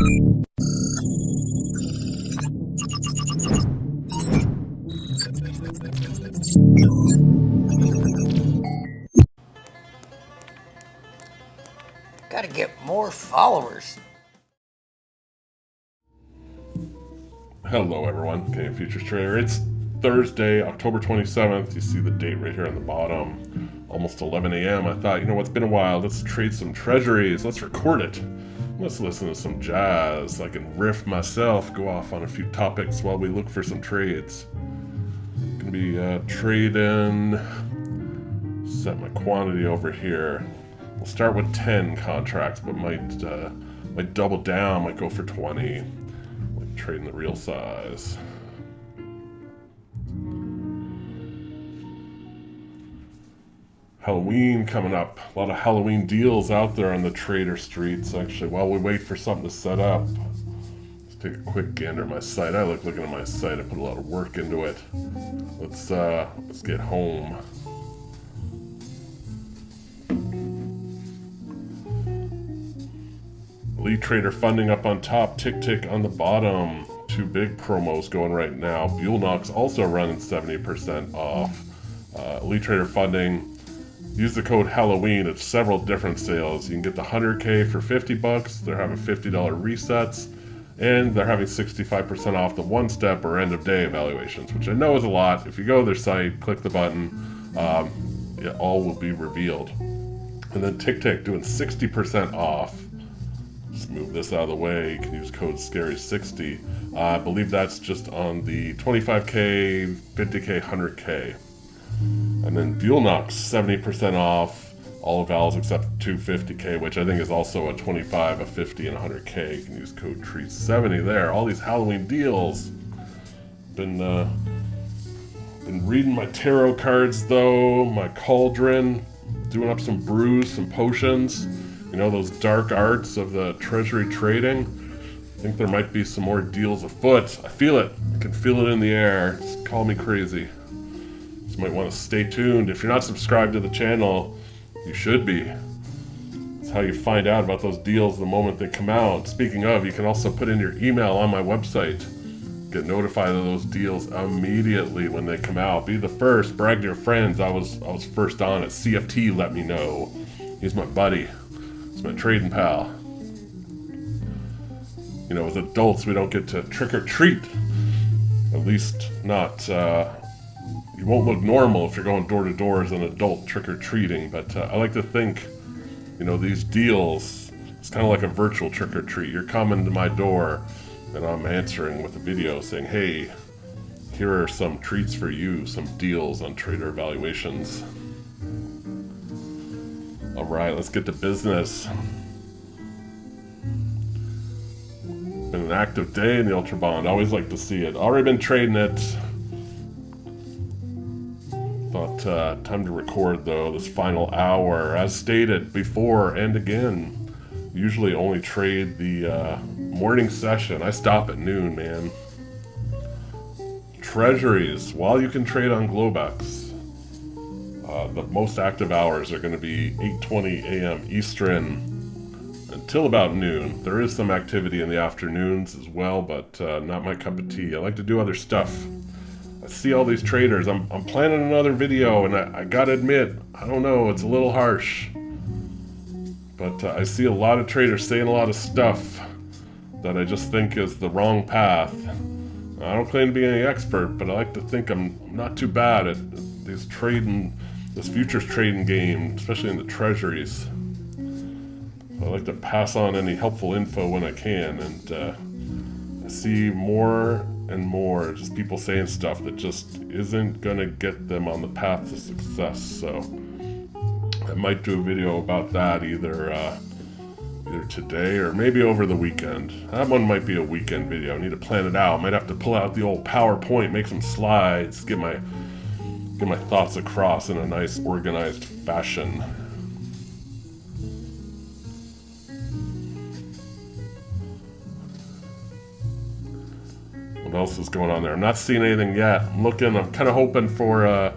Gotta get more followers. Hello everyone, Canadian Futures Trader. It's Thursday, October 27th. You see the date right here on the bottom. Almost 11 a.m. I thought, you know what, it's been a while. Let's trade some treasuries. Let's record it. Let's listen to some jazz. I can riff myself, go off on a few topics while we look for some trades. Gonna be trading. Set my quantity over here. We'll start with 10 contracts, but might double down, might go for 20. Like trading the real size. Halloween coming up. A lot of Halloween deals out there on the trader streets. Actually, while we wait for something to set up, let's take a quick gander at my site. I like looking at my site. I put a lot of work into it. Let's get home. Lead Trader funding up on top, tick on the bottom. Two big promos going right now. Buellnock's also running 70% off. Lead Trader funding. Use the code Halloween. It's several different sales. You can get the 100K for $50. They're having $50 resets, and they're having 65% off the one-step or end-of-day evaluations, which I know is a lot. If you go to their site, click the button, it all will be revealed. And then Tick doing 60% off. Just move this out of the way. You can use code SCARY60. I believe that's just on the 25K, 50K, 100K. And then Buellnock's 70% off all vals except 250K, which I think is also a 25, a 50, and 100K. You can use code TREE70 there. All these Halloween deals. Been reading my tarot cards though, my cauldron, doing up some brews, some potions. You know, those dark arts of the treasury trading. I think there might be some more deals afoot. I feel it. I can feel it in the air. Just call me crazy. Just might want to stay tuned. If you're not subscribed to the channel, you should be. It's how you find out about those deals the moment they come out. Speaking of, you can also put in your email on my website. Get notified of those deals immediately when they come out. Be the first. Brag to your friends. I was first on it. CFT let me know. He's my buddy. He's my trading pal. You know, as adults, we don't get to trick or treat. At least not. You won't look normal if you're going door to door as an adult trick or treating. But I like to think, you know, these deals, it's kind of like a virtual trick or treat. You're coming to my door, and I'm answering with a video saying, hey, here are some treats for you, some deals on trader evaluations. All right, let's get to business. Been an active day in the Ultra Bond. Always like to see it. Already been trading it. Thought time to record though this final hour. As stated before and again, usually only trade the morning session. I stop at noon, man. Treasuries, while you can trade on Globex, the most active hours are going to be 8:20 a.m. Eastern until about noon. There is some activity in the afternoons as well, but not my cup of tea. I like to do other stuff. I see all these traders. I'm planning another video, and I gotta admit, I don't know, it's a little harsh. But I see a lot of traders saying a lot of stuff that I just think is the wrong path. I don't claim to be any expert, but I like to think I'm not too bad at this futures trading game, especially in the treasuries. So I like to pass on any helpful info when I can, and I see more and more just people saying stuff that just isn't gonna get them on the path to success. So I might do a video about that either today or maybe over the weekend. That one might be a weekend video. I need to plan it out. Might have to pull out the old PowerPoint, make some slides, get my thoughts across in a nice organized fashion. What else is going on there? I'm not seeing anything yet. I'm kind of hoping for a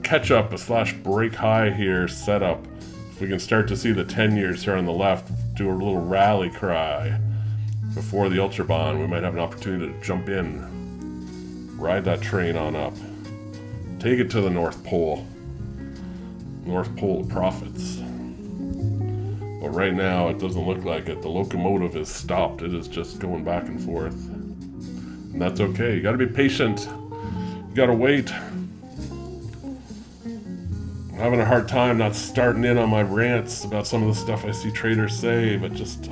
catch up / break high here setup. If we can start to see the 10 years here on the left do a little rally cry. before the Ultra Bond, we might have an opportunity to jump in, ride that train on up, take it to the North Pole of profits. But right now, it doesn't look like it. The locomotive is stopped. It is just going back and forth. And that's okay. You gotta be patient. You gotta wait. I'm having a hard time not starting in on my rants about some of the stuff I see traders say, but just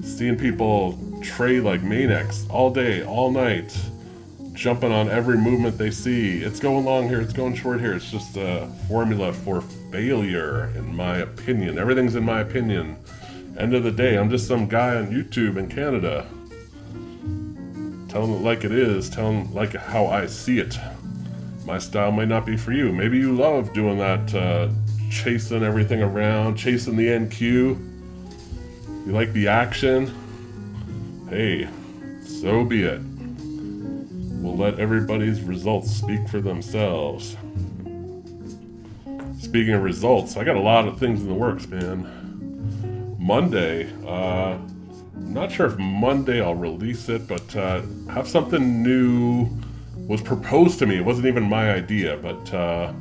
seeing people trade like maniacs all day, all night, jumping on every movement they see. It's going long here, it's going short here. It's just a formula for failure, in my opinion. Everything's in my opinion. End of the day, I'm just some guy on YouTube in Canada. Telling it like it is, telling like how I see it. My style might not be for you. Maybe you love doing that, chasing everything around, chasing the NQ. You like the action? Hey, so be it. We'll let everybody's results speak for themselves. Speaking of results, I got a lot of things in the works, man. Monday, I'm not sure if Monday I'll release it, but have something new was proposed to me. It wasn't even my idea, but I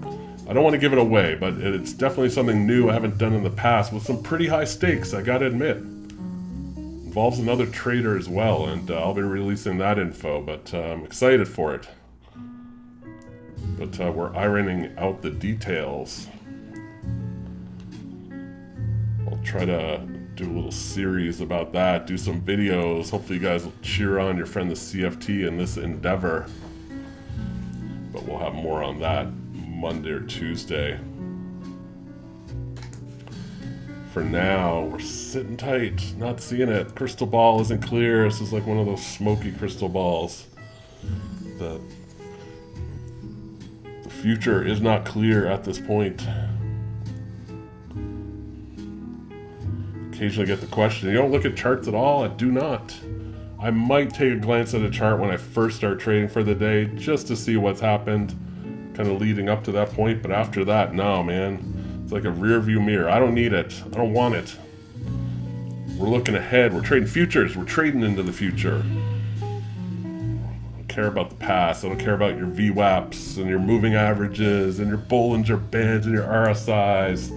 don't want to give it away, but it's definitely something new I haven't done in the past with some pretty high stakes, I gotta admit. Involves another trader as well, and I'll be releasing that info, but I'm excited for it. But we're ironing out the details. I'll try to do a little series about that, do some videos. Hopefully you guys will cheer on your friend the CFT in this endeavor. But we'll have more on that Monday or Tuesday. For now, we're sitting tight, not seeing it. Crystal ball isn't clear. This is like one of those smoky crystal balls. The future is not clear at this point. Occasionally get the question, you don't look at charts at all? I do not. I might take a glance at a chart when I first start trading for the day, just to see what's happened, kind of leading up to that point. But after that, no, man. It's like a rear view mirror. I don't need it. I don't want it. We're looking ahead. We're trading futures. We're trading into the future. I don't care about the past. I don't care about your VWAPs and your moving averages and your Bollinger Bands and your RSIs.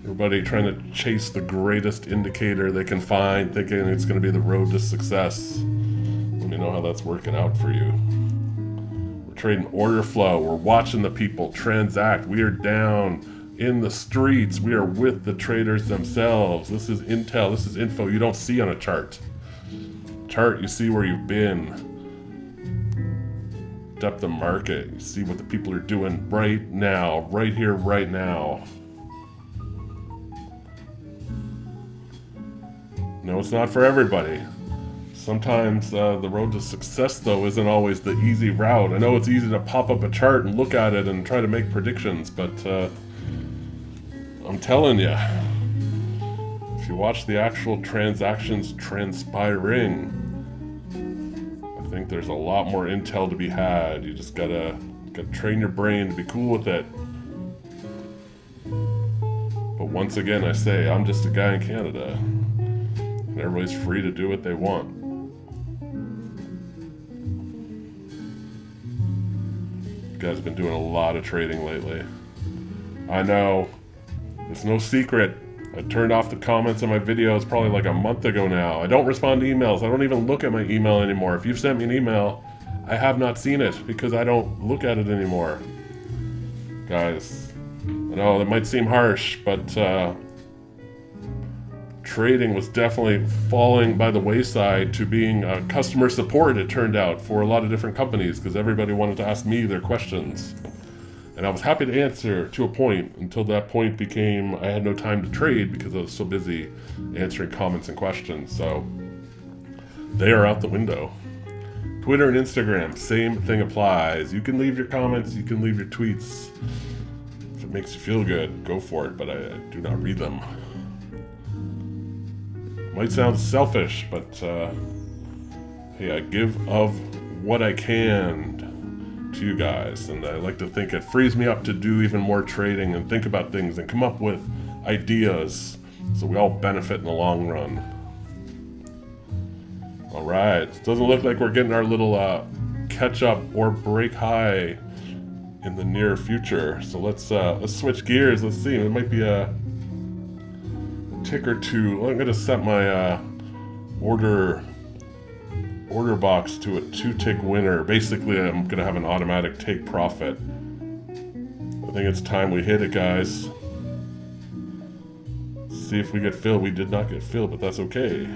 Everybody trying to chase the greatest indicator they can find, thinking it's going to be the road to success. Let me know how that's working out for you. We're trading order flow. We're watching the people transact. We are down in the streets. We are with the traders themselves. This is intel. This is info you don't see on a chart. Chart, you see where you've been. Depth of market. You see what the people are doing right now, right here, right now. No, it's not for everybody. Sometimes the road to success, though, isn't always the easy route. I know it's easy to pop up a chart and look at it and try to make predictions, but I'm telling you, if you watch the actual transactions transpiring, I think there's a lot more intel to be had. You just gotta train your brain to be cool with it. But once again, I say, I'm just a guy in Canada. And everybody's free to do what they want. You guys have been doing a lot of trading lately. I know. It's no secret. I turned off the comments on my videos probably like a month ago now. I don't respond to emails. I don't even look at my email anymore. If you've sent me an email, I have not seen it because I don't look at it anymore. Guys, I know that might seem harsh, but trading was definitely falling by the wayside to being customer support, it turned out, for a lot of different companies because everybody wanted to ask me their questions. And I was happy to answer to a point until that point became I had no time to trade because I was so busy answering comments and questions. So they are out the window. Twitter and Instagram, same thing applies. You can leave your comments, you can leave your tweets. If it makes you feel good, go for it, but I do not read them. Might sound selfish, but hey, I give of what I can to you guys, and I like to think it frees me up to do even more trading and think about things and come up with ideas so we all benefit in the long run. All right, it doesn't look like we're getting our little catch up or break high in the near future. So let's switch gears. Let's see. It might be a tick or two. Well, I'm gonna set my order box to a 2-tick winner. Basically, I'm gonna have an automatic take profit. I think it's time we hit it, guys. See if we get filled. We did not get filled, but that's okay.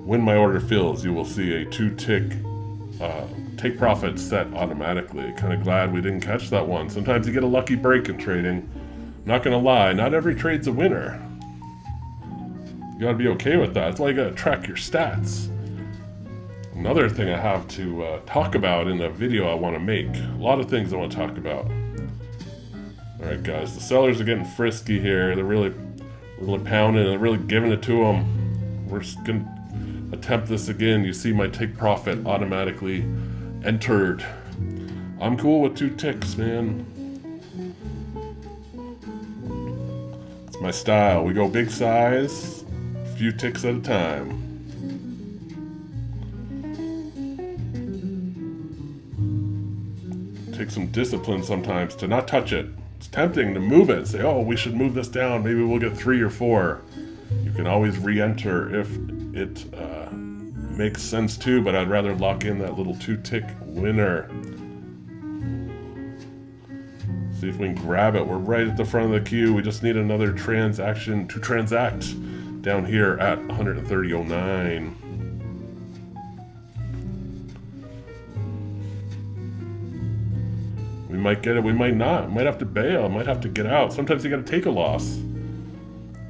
When my order fills, you will see a 2-tick take profit set automatically. Kind of glad we didn't catch that one. Sometimes you get a lucky break in trading. Not gonna lie, not every trade's a winner. You gotta be okay with that. That's why you gotta track your stats. Another thing I have to talk about in a video I want to make. A lot of things I want to talk about. Alright guys, the sellers are getting frisky here. They're really pounding. They're really giving it to them. We're just gonna attempt this again. You see my take profit automatically entered. I'm cool with 2 ticks, man. It's my style. We go big size, a few ticks at a time. Take some discipline sometimes to not touch it. It's tempting to move it. Say, oh, we should move this down. Maybe we'll get 3 or 4. You can always re-enter if it makes sense too, but I'd rather lock in that little 2-tick winner. See if we can grab it. We're right at the front of the queue. We just need another transaction to transact down here at 130.09. We might get it, we might not. Might have to bail, might have to get out. Sometimes you gotta take a loss.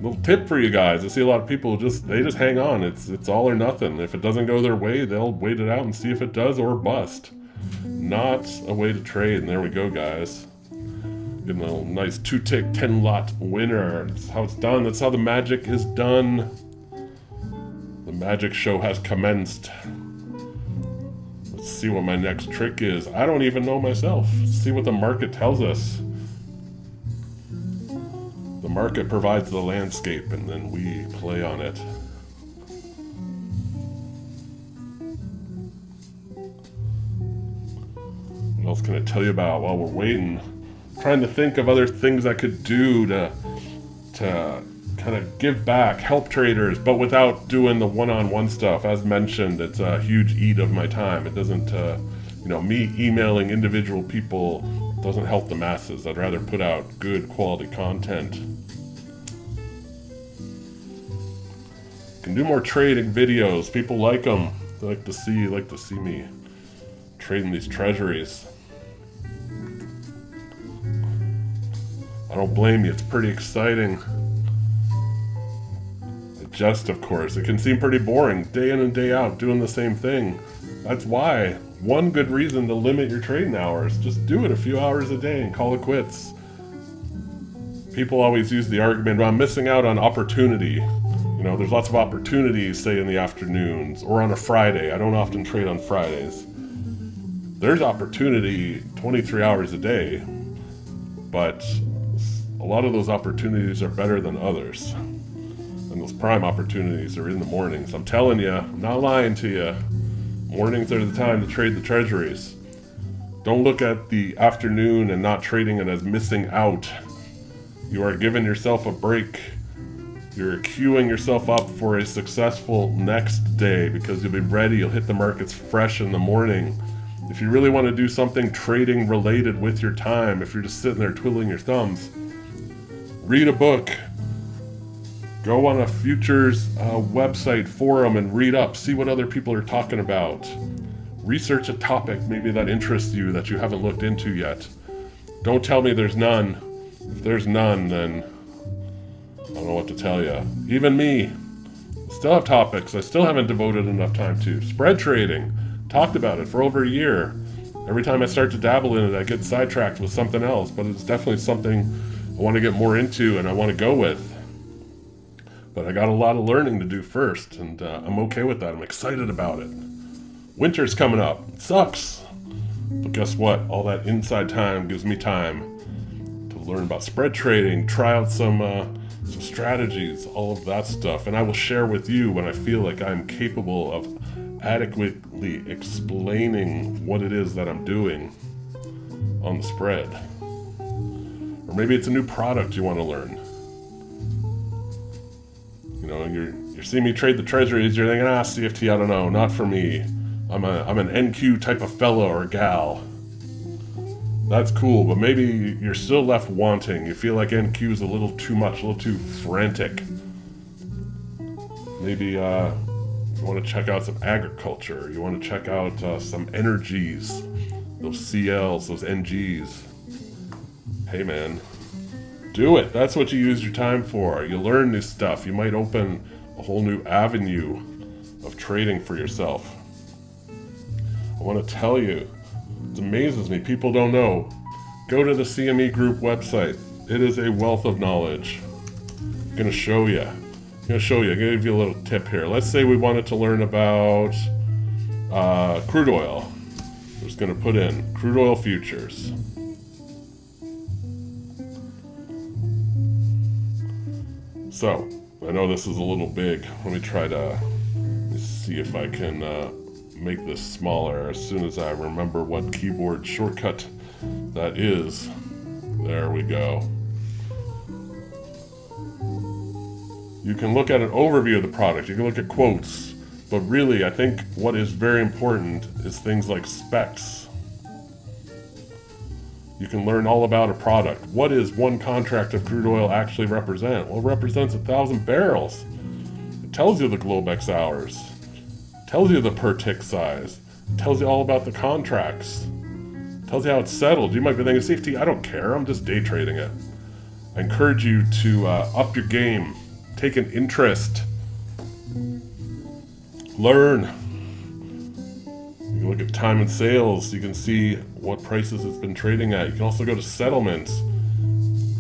Little tip for you guys. I see a lot of people they just hang on. It's all or nothing. If it doesn't go their way, they'll wait it out and see if it does or bust. Not a way to trade. And there we go, guys. Getting a nice 2-tick 10-lot winner. That's how it's done. That's how the magic is done. The magic show has commenced. Let's see what my next trick is. I don't even know myself. Let's see what the market tells us. The market provides the landscape, and then we play on it. What else can I tell you about while we're waiting? I'm trying to think of other things I could do to kind of give back, help traders, but without doing the one-on-one stuff. As mentioned, it's a huge eat of my time. It doesn't, me emailing individual people doesn't help the masses. I'd rather put out good quality content. Can do more trading videos. People like them. They like to see me trading these treasuries. I don't blame you. It's pretty exciting. Just, of course, it can seem pretty boring, day in and day out, doing the same thing. That's why, one good reason to limit your trading hours. Just do it a few hours a day and call it quits. People always use the argument, well, I'm missing out on opportunity. There's lots of opportunities, say, in the afternoons or on a Friday. I don't often trade on Fridays. There's opportunity 23 hours a day, but a lot of those opportunities are better than others. And those prime opportunities are in the mornings. I'm telling you, I'm not lying to you. Mornings are the time to trade the treasuries. Don't look at the afternoon and not trading it as missing out. You are giving yourself a break. You're queuing yourself up for a successful next day because you'll be ready. You'll hit the markets fresh in the morning. If you really want to do something trading related with your time, if you're just sitting there twiddling your thumbs, read a book. Go on a futures website forum and read up. See what other people are talking about. Research a topic maybe that interests you that you haven't looked into yet. Don't tell me there's none. If there's none, then I don't know what to tell you. Even me. Still have topics I still haven't devoted enough time to. Spread trading. Talked about it for over a year. Every time I start to dabble in it, I get sidetracked with something else, but it's definitely something I want to get more into and I want to go with. But I got a lot of learning to do first, and I'm okay with that. I'm excited about it. Winter's coming up. It sucks. But guess what? All that inside time gives me time to learn about spread trading, try out some some strategies, all of that stuff. And I will share with you when I feel like I'm capable of adequately explaining what it is that I'm doing on the spread. Or maybe it's a new product you want to learn. You know, you're seeing me trade the Treasuries, you're thinking, CFT, I don't know, not for me. I'm an NQ type of fellow or gal. That's cool, but maybe you're still left wanting. You feel like NQ is a little too much, a little too frantic. Maybe you want to check out some agriculture. You want to check out some energies, those CLs, those NGs. Hey man, do it. That's what you use your time for. You learn new stuff. You might open a whole new avenue of trading for yourself. I want to tell you, it amazes me. People don't know. Go to the CME Group website. It is a wealth of knowledge. I'm going to show you. I'm going to give you a little tip here. Let's say we wanted to learn about crude oil. We're just going to put in crude oil futures. So, I know this is a little big. Let me see if I can make this smaller as soon as I remember what keyboard shortcut that is. There we go. You can look at an overview of the product. You can look at quotes. But really, I think what is very important is things like specs. You can learn all about a product. What does one contract of crude oil actually represent? Well, it represents 1,000 barrels. It tells you the Globex hours. It tells you the per tick size. It tells you all about the contracts. It tells you how it's settled. You might be thinking, CFT, I don't care. I'm just day trading it. I encourage you to up your game. Take an interest. Learn. You can look at time and sales. You can see what prices it's been trading at. You can also go to settlements.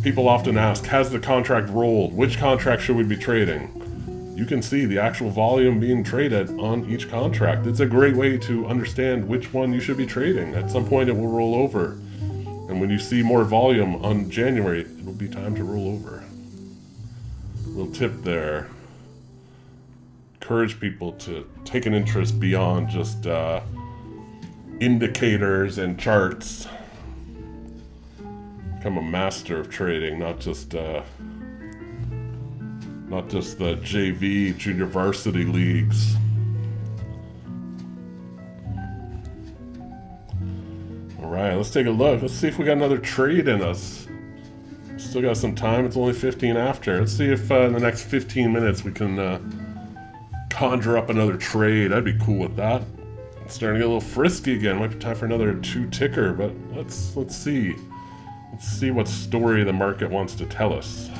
People often ask, has the contract rolled? Which contract should we be trading? You can see the actual volume being traded on each contract. It's a great way to understand which one you should be trading. At some point it will roll over. And when you see more volume on January, it will be time to roll over. Little tip there. Encourage people to take an interest beyond just indicators and charts. Become a master of trading, not just the JV junior varsity leagues. All right, let's take a look. Let's see if we got another trade in us. Still got some time. It's only 15 after. Let's see if in the next 15 minutes we can conjure up another trade. I'd be cool with that. It's starting to get a little frisky again. Might be time for another 2-ticker, but let's see. Let's see what story the market wants to tell us.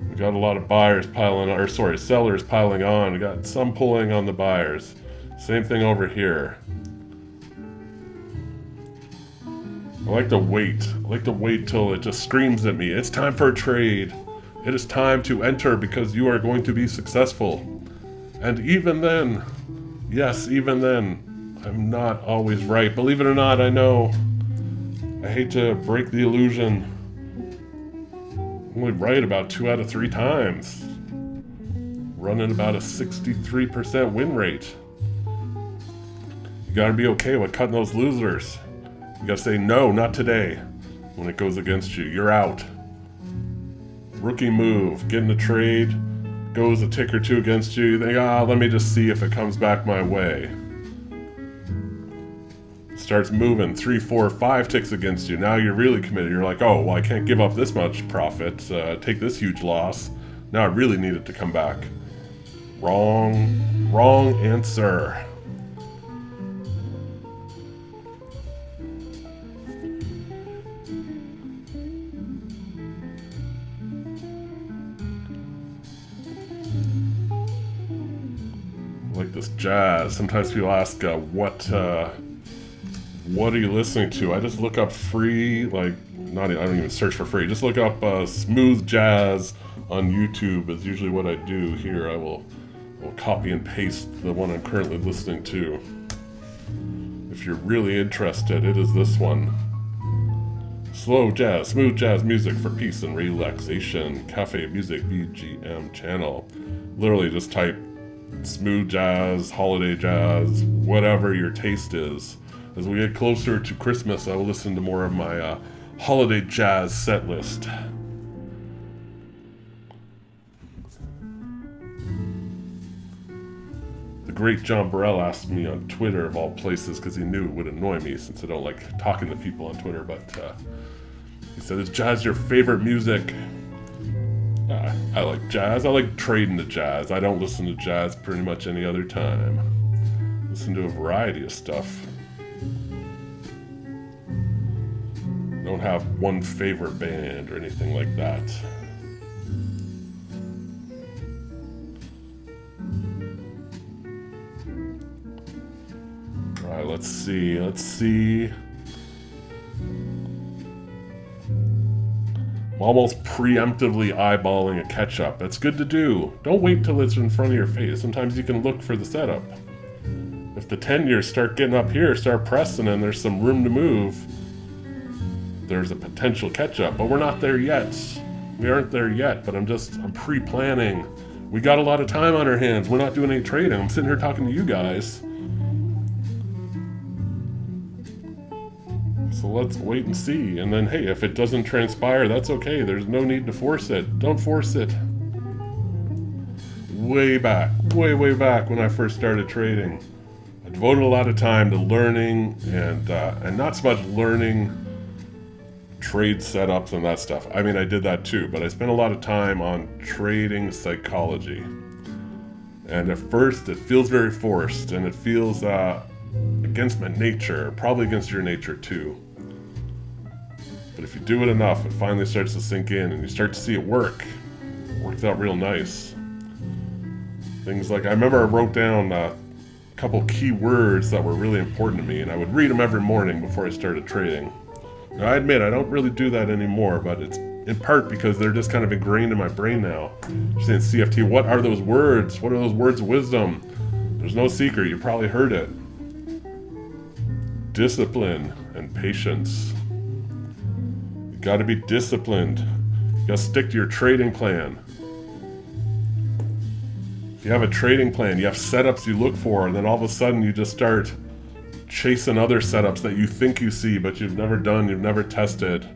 We got a lot of buyers piling on, sellers piling on. We got some pulling on the buyers. Same thing over here. I like to wait. I like to wait till it just screams at me. It's time for a trade. It is time to enter because you are going to be successful. And even then, yes, even then, I'm not always right. Believe it or not, I know. I hate to break the illusion. I'm only right about 2 out of 3 times. Running about a 63% win rate. You gotta be okay with cutting those losers. You gotta say, no, not today. When it goes against you, you're out. Rookie move, get in the trade, goes a tick or two against you, you think, let me just see if it comes back my way. Starts moving 3, 4, 5 ticks against you. Now you're really committed. You're like, oh, well, I can't give up this much profit, take this huge loss. Now I really need it to come back. Wrong answer. Like this jazz. Sometimes people ask, what are you listening to? I just look up free, I don't even search for free. Just look up smooth jazz on YouTube is usually what I do here. I will copy and paste the one I'm currently listening to. If you're really interested, it is this one. Slow jazz, smooth jazz music for peace and relaxation. Cafe Music BGM channel. Literally just type smooth jazz, holiday jazz, whatever your taste is. As we get closer to Christmas, I will listen to more of my holiday jazz set list. The great John Burrell asked me on Twitter, of all places, because he knew it would annoy me since I don't like talking to people on Twitter, but he said, is jazz your favorite music? I like jazz. I like trading to jazz. I don't listen to jazz pretty much any other time. Listen to a variety of stuff. Don't have one favorite band or anything like that. Alright, let's see. I'm almost preemptively eyeballing a catch-up. That's good to do. Don't wait till it's in front of your face. Sometimes you can look for the setup. If the 10-years start getting up here, start pressing, and there's some room to move, there's a potential catch-up. But we're not there yet. We aren't there yet, but I'm pre-planning. We got a lot of time on our hands. We're not doing any trading. I'm sitting here talking to you guys. So let's wait and see. And then, hey, if it doesn't transpire, that's okay. There's no need to force it. Don't force it. Way back when I first started trading, I devoted a lot of time to learning and not so much learning trade setups and that stuff. I mean, I did that too, but I spent a lot of time on trading psychology. And at first, it feels very forced, and it feels against my nature, probably against your nature too. But if you do it enough, it finally starts to sink in, and you start to see it work. It works out real nice. Things like, I remember I wrote down a couple key words that were really important to me, and I would read them every morning before I started trading. Now, I admit, I don't really do that anymore, but it's in part because they're just kind of ingrained in my brain now. You're saying, CFT, what are those words? What are those words of wisdom? There's no secret, you probably heard it. Discipline and patience. You gotta be disciplined. You gotta stick to your trading plan. If you have a trading plan, you have setups you look for, and then all of a sudden you just start chasing other setups that you think you see, but you've never done, you've never tested.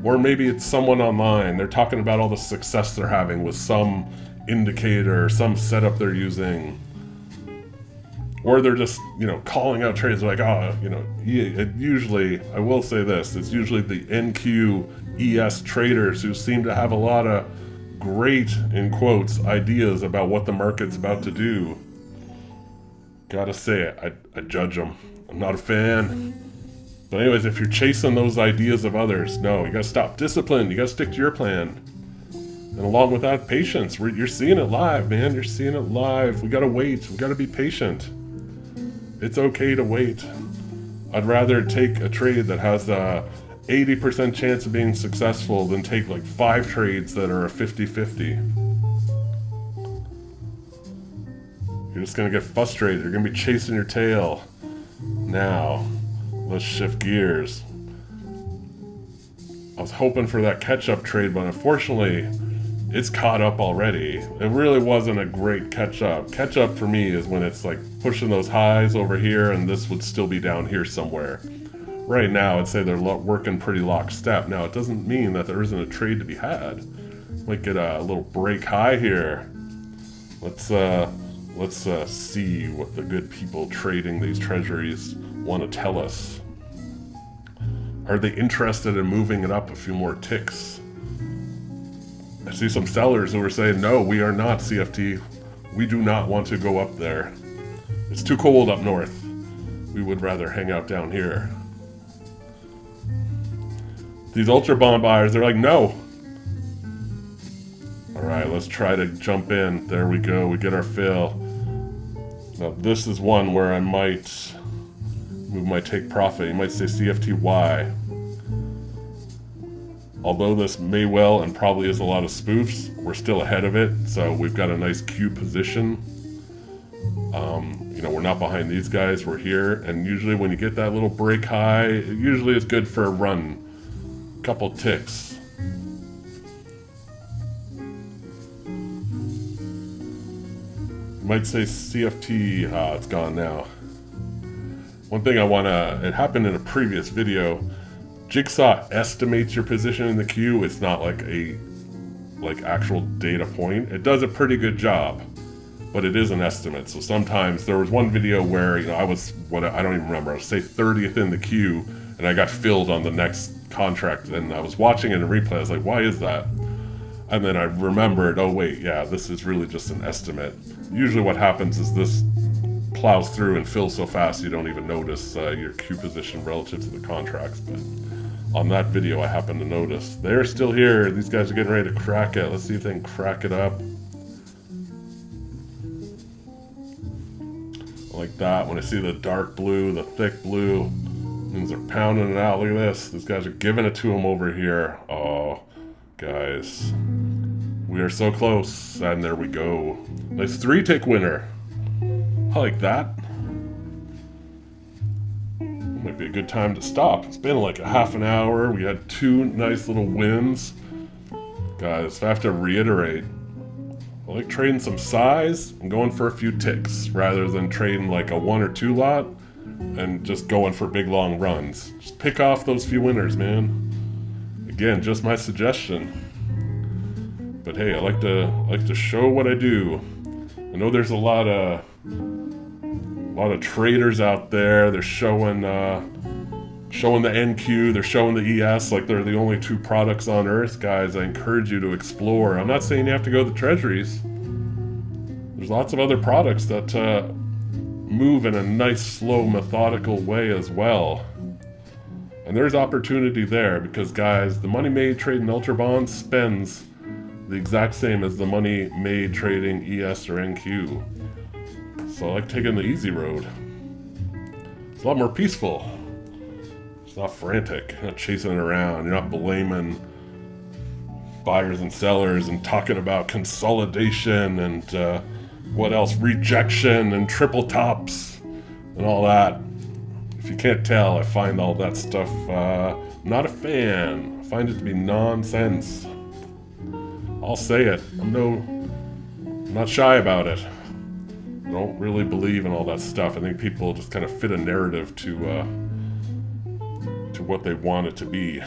Or maybe it's someone online, they're talking about all the success they're having with some indicator, some setup they're using. Or they're just, calling out trades like, usually, I will say this, it's usually the NQES traders who seem to have a lot of great, in quotes, ideas about what the market's about to do. Gotta say it, I judge them. I'm not a fan. But anyways, if you're chasing those ideas of others, no, you gotta stop. Discipline, you gotta stick to your plan. And along with that, patience. You're seeing it live, man. You're seeing it live. We gotta wait. We gotta be patient. It's okay to wait. I'd rather take a trade that has a 80% chance of being successful than take like 5 trades that are a 50-50. You're just gonna get frustrated. You're gonna be chasing your tail. Now, let's shift gears. I was hoping for that catch-up trade, but unfortunately, it's caught up already. It really wasn't a great catch-up. Catch-up for me is when it's like pushing those highs over here, and this would still be down here somewhere. Right now, I'd say they're working pretty lockstep. Now, it doesn't mean that there isn't a trade to be had. Might get a little break high here. Let's see what the good people trading these treasuries want to tell us. Are they interested in moving it up a few more ticks? I see some sellers who are saying, no, we are not, CFT. We do not want to go up there. It's too cold up north. We would rather hang out down here. These ultra bond buyers, they're like, no. All right, let's try to jump in. There we go. We get our fill. Now, this is one where I might move my take profit. You might say CFTY. Although this may well and probably is a lot of spoofs, we're still ahead of it. So we've got a nice Q position. We're not behind these guys. We're here. And usually when you get that little break high, it usually is good for a run. couple ticks. You might say CFT, it's gone now. One thing it happened in a previous video, Jigsaw estimates your position in the queue. It's not like a actual data point. It does a pretty good job, but it is an estimate. So sometimes there was one video where, I was, I don't even remember, I was say 30th in the queue, and I got filled on the next contract, and I was watching it in replay. I was like, why is that? And then I remembered, oh wait, yeah, this is really just an estimate. Usually what happens is this plows through and fills so fast you don't even notice your queue position relative to the contracts. But on that video, I happened to notice. They're still here. These guys are getting ready to crack it. Let's see if they can crack it up. Like that. When I see the dark blue, the thick blue, things are pounding it out. Look at this. These guys are giving it to them over here. Oh, guys. We are so close. And there we go. Nice 3-tick winner. I like that. Might be a good time to stop. It's been like a half an hour. We had 2 nice little wins. Guys, if I have to reiterate, I like trading some size and going for a few ticks rather than trading like a 1 or 2 lot and just going for big long runs. Just pick off those few winners, man. Again, just my suggestion. But hey, I like to show what I do. I know there's a lot of traders out there. They're showing the NQ, they're showing the ES like they're the only 2 products on earth. Guys, I encourage you to explore. I'm not saying you have to go to the Treasuries. There's lots of other products that move in a nice, slow, methodical way as well. And there's opportunity there because, guys, the money made trading ultra bonds spends the exact same as the money made trading ES or NQ. So I like taking the easy road. It's a lot more peaceful. It's not frantic. You're not chasing it around. You're not blaming buyers and sellers and talking about consolidation and what else? Rejection and triple tops and all that. If you can't tell, I find all that stuff not a fan. I find it to be nonsense. I'll say it. I'm not shy about it. I don't really believe in all that stuff. I think people just kind of fit a narrative to what they want it to be.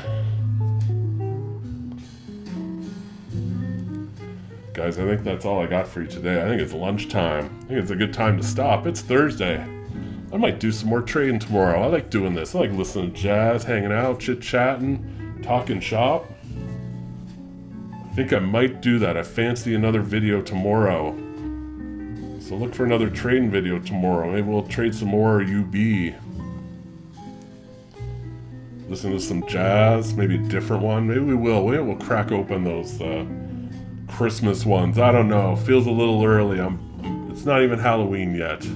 Guys, I think that's all I got for you today. I think it's lunchtime. I think it's a good time to stop. It's Thursday. I might do some more trading tomorrow. I like doing this. I like listening to jazz, hanging out, chit-chatting, talking shop. I think I might do that. I fancy another video tomorrow. So look for another trading video tomorrow. Maybe we'll trade some more UB. Listen to some jazz, maybe a different one. Maybe we will. Maybe we'll crack open those Christmas ones. I don't know. Feels a little early. It's not even Halloween yet.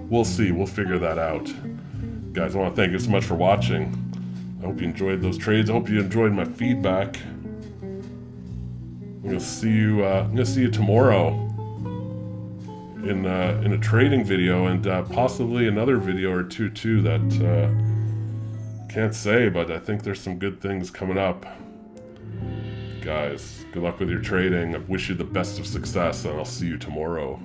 We'll see. We'll figure that out. Guys, I want to thank you so much for watching. I hope you enjoyed those trades. I hope you enjoyed my feedback. I'm gonna see you tomorrow in a trading video and possibly another video or two too that can't say, but I think there's some good things coming up. Guys, good luck with your trading. I wish you the best of success, and I'll see you tomorrow.